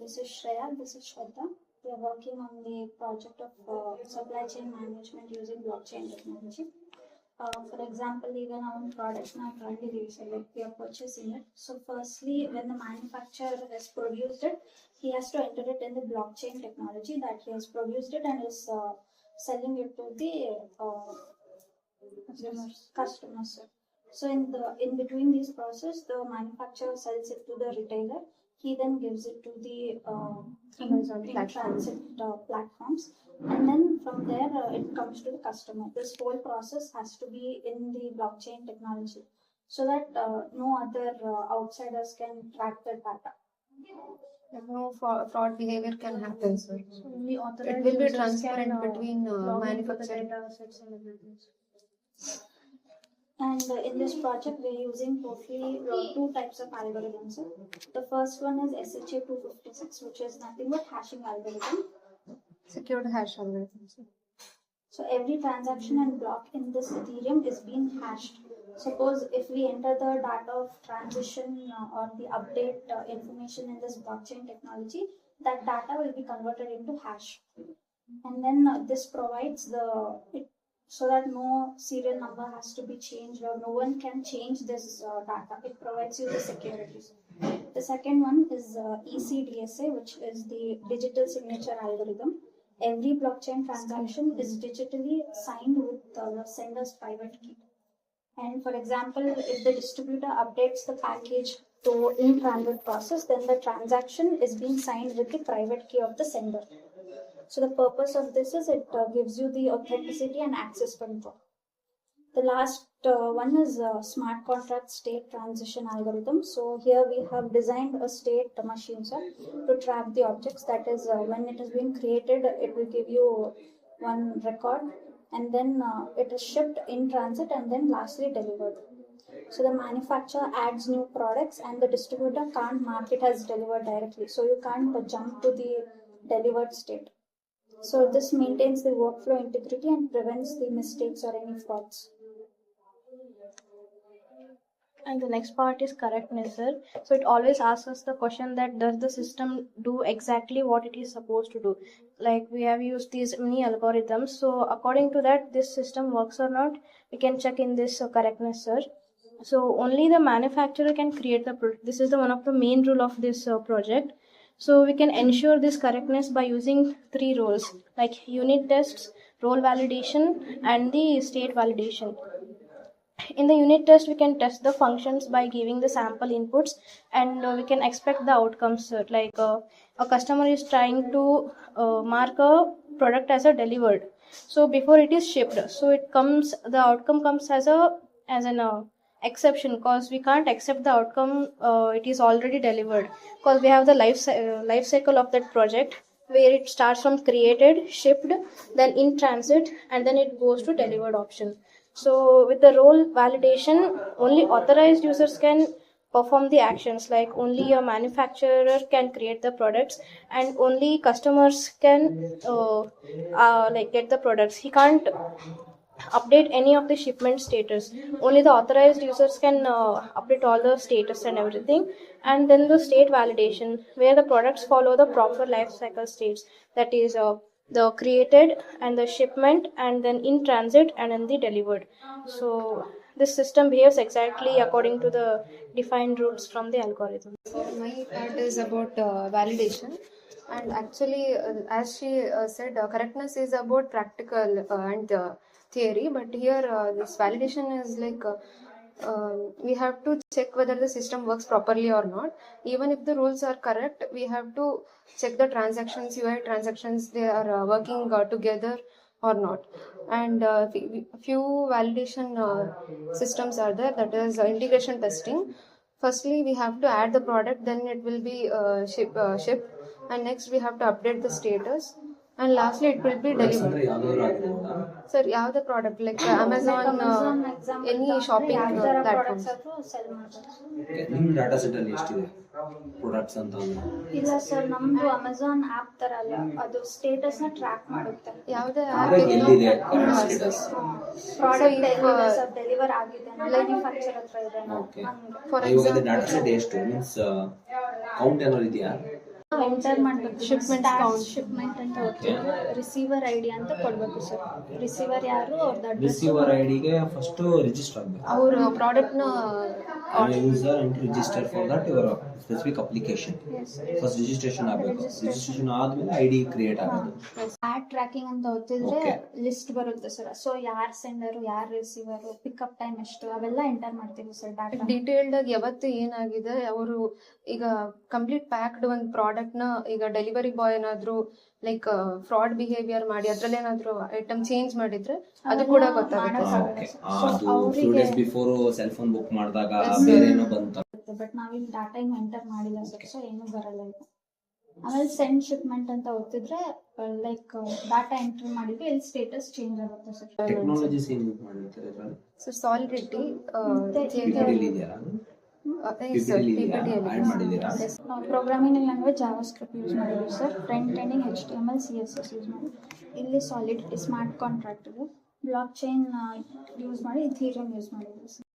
this is Shreya, this is Shraddha. We are working on the project of supply chain management using blockchain technology. For example, even our product now currently we are purchasing it. So firstly, when the manufacturer has produced it, he has to enter it in the blockchain technology that he has produced it and is selling it to the customers. So in between these process, the manufacturer sells it to the retailer. He then gives it to the in transit platforms, and then from there it comes to the customer. This whole process has to be in the blockchain technology, so that no other outsiders can track the data. No fraud behavior can happen, sir. So only authorized It will be users transparent can, between log into the manufacturer. data sets and everything. And in this project, we're using totally two types of algorithms. The first one is SHA-256, which is nothing but hashing algorithm. Secured hash algorithm, sir. So every transaction and block in this Ethereum is being hashed. Suppose if we enter the data of transition or the update information in this blockchain technology, that data will be converted into hash. And then this provides so that no serial number has to be changed or no one can change this data. It provides you the securities. The second one is ECDSA, which is the digital signature algorithm. Every blockchain transaction is digitally signed with the sender's private key. And for example, if the distributor updates the package to in-transit process, then the transaction is being signed with the private key of the sender. So the purpose of this is it gives you the authenticity and access control. The last one is smart contract state transition algorithm. So here we have designed a state machine, sir, to track the objects. That is, when it has been created, it will give you one record, and then it is shipped in transit, and then lastly delivered. So the manufacturer adds new products, and the distributor can't mark it as delivered directly. So you can't jump to the delivered state. So this maintains the workflow integrity and prevents the mistakes or any frauds. And the next part is correctness, sir. So it always asks us the question that does the system do exactly what it is supposed to do? Like we have used these many algorithms. So according to that, this system works or not, we can check in this correctness, sir. So only the manufacturer can create the product. This is the one of the main rule of this project. So we can ensure this correctness by using three roles like unit tests, role validation, and the state validation. In the unit test, we can test the functions by giving the sample inputs, and we can expect the outcomes. Like a customer is trying to mark a product as a delivered. So before it is shipped, so the outcome comes as an exception, because we can't accept the outcome it is already delivered, because we have the life cycle of that project where it starts from created, shipped, then in transit, and then it goes to delivered option. So with the role validation, only authorized users can perform the actions, like only a manufacturer can create the products, and only customers can like get the products. He can't update any of the shipment status. Only the authorized users can update all the status and everything. And then the state validation, where the products follow the proper life cycle states, that is the created and the shipment, and then in transit, and then the delivered. So this system behaves exactly according to the defined rules from the algorithm. My part is about validation, and actually, as she said, correctness is about practical and theory, but here this validation is like we have to check whether the system works properly or not. Even if the rules are correct, we have to check the transactions, UI transactions, they are working together or not. And few validation systems are there, that is integration testing. Firstly, we have to add the product, then it will be shipped, and next we have to update the status, and lastly it will be delivered. Sir, the product like Amazon, any shopping platforms. ನಿಮ್ಮ data set ಅಲ್ಲಿ ಎಷ್ಟಿದೆ products ಅಂತ ಇಲ್ಲ sir, ನಮ್ದು Amazon app ತರ ಅಲ್ಲ, ಅದು status ನ ಟ್ರ್ಯಾಕ್ ಮಾಡುತ್ತೆ. ಯಾವುದೇ ಎಲ್ಲಿದೆ ಸ್ಟೇಟಸ್ ಪ್ರಾಡಕ್ಟ್ ಡೆಲಿವರ್ ಆಗಿದೆ ಮ್ಯಾನುಫ್ಯಾಕ್ಚರ್ ಹತ್ರ ಇದೆ. ಓಕೆ, ಇವಾಗ ಡಾಟಾ ಸೆಟ್ ಎಷ್ಟು ಮೀನ್ಸ್ ಕೌಂಟ್ ಏನಾದ್ರು ಇದೆಯಾ? ಎಂಟರ್ ಮಾಡಬೇಕು. Shipments count. ಶಿಪ್ಮೆಂಟ್ ಅಂತ ಹೋಗ್ತಿದ್ರೆ ರಿಸೀವರ್ ಐ ಡಿ ಅಂತ ಕೊಡಬೇಕು ಸರ್. ರಿಸೀವರ್ ಯಾರು, ಅವ್ರದ್ದು ಅಡ್ರೆಸ್. ರಿಸೀವರ್ ಐಡಿಗೆ ಫಸ್ಟ್ ರಿಜಿಸ್ಟರ್ ಆಗಬೇಕು. ಅವ್ರ ಪ್ರಾಡಕ್ಟ್ನ user and register for that your specific application. First registration ಆಗಬೇಕು. ರಿಜಿಸ್ಟ್ರೇಷನ್ ಆದ್ಮೇಲೆ ಐಡಿ ಕ್ರಿಯೇಟ್ ಆಗೋದು. ಆಡ್ ಟ್ರ್ಯಾಕಿಂಗ್ ಅಂತ ಓದ್ತಿದ್ರೆ Okay. ಲಿಸ್ಟ್ ಬರುತ್ತೆ ಸರ್. ಸೊ ಯಾರು ಸೆಂಡರು, ಯಾರು ರಿಸೀವರು, ಪಿಕಪ್ ಟೈಮ್ ಎಷ್ಟು, ಅವೆಲ್ಲ ಎಂಟರ್ ಮಾಡ್ತೀವಿ ಸರ್ ಡಾಟಾ. ಡೀಟೇಲ್ಡ್ ಆಗಿ ಯಾವತ್ತು ಏನಾಗಿದೆ, ಅವರು ಈಗ ಕಂಪ್ಲೀಟ್ ಪ್ಯಾಕ್ಡ್ ಒಂದು ಪ್ರಾಡಕ್ಟ್ ನ ಈಗ ಡೆಲಿವರಿ ಬಾಯ್ ಏನಾದ್ರು ಲೈಕ್ ಫ್ರಾಡ್ ಬಿಹೇವಿಯರ್ ಮಾಡಿ ಅದ್ರಲ್ಲಿ ಏನಾದ್ರು ಐಟಮ್ ಚೇಂಜ್ ಮಾಡಿದ್ರೆ ಅದು ಕೂಡ ಗೊತ್ತಾಗುತ್ತೆ. ಮಾಡಕ್ಕಾಗಲ್ಲ ಓಕೆ, ಸರ್. ಸೊ ಅದು ಫ್ಯೂ ಅವರಿಗೆ days before cell phone book ಮಾಡಿದಾಗ ಬೇರೆ ಏನೋ ಬಂತು. ಬಟ್ ನಾವಿಲ್ಲಿ ಡಾಟಾ ಏನು ಎಂಟರ್ ಮಾಡಿಲ್ಲ ಸರ್. ಸೊ ಏನೂ ಬರಲ್ಲ ಈಗ. ಆಮೇಲೆ ಸೆಂಡ್ ಶಿಪ್ಮೆಂಟ್ ಅಂತ ಓದ್ತಿದ್ರೆ ಲೈಕ್ ಡಾಟಾ ಎಂಟ್ರಿ ಮಾಡಿದ್ರೆ ಇಲ್ಲಿ ಸ್ಟೇಟಸ್ ಚೇಂಜ್ ಆಗುತ್ತೆ ಸರ್. ಟೆಕ್ನಾಲಜೀಸ್ ಏನು ಯೂಸ್ ಮಾಡಿರ್ತಾರೆ ಇದರಲ್ಲಿ? ಸೊ ಸಾಲಿಡಿಟಿ PPT ಇದೆಯಾ? ಆಡ್ ಮಾಡಿದ್ದೀರಾ? Programming language JavaScript use ಮಾಡಿದ್ದೀವಿ sir. Front ending HTML CSS use ಮಾಡಿ. ಇಲ್ಲಿ ಸಾಲಿಡ್ ಸ್ಮಾರ್ಟ್ ಕಾಂಟ್ರಾಕ್ಟ್ ಇದೆ. ಬ್ಲಾಕ್ ಚೈನ್ ಯೂಸ್ ಮಾಡಿ ಇಥೀರಿಯಂ ಯೂಸ್ ಮಾಡಿದ್ದೀವಿ ಸರ್.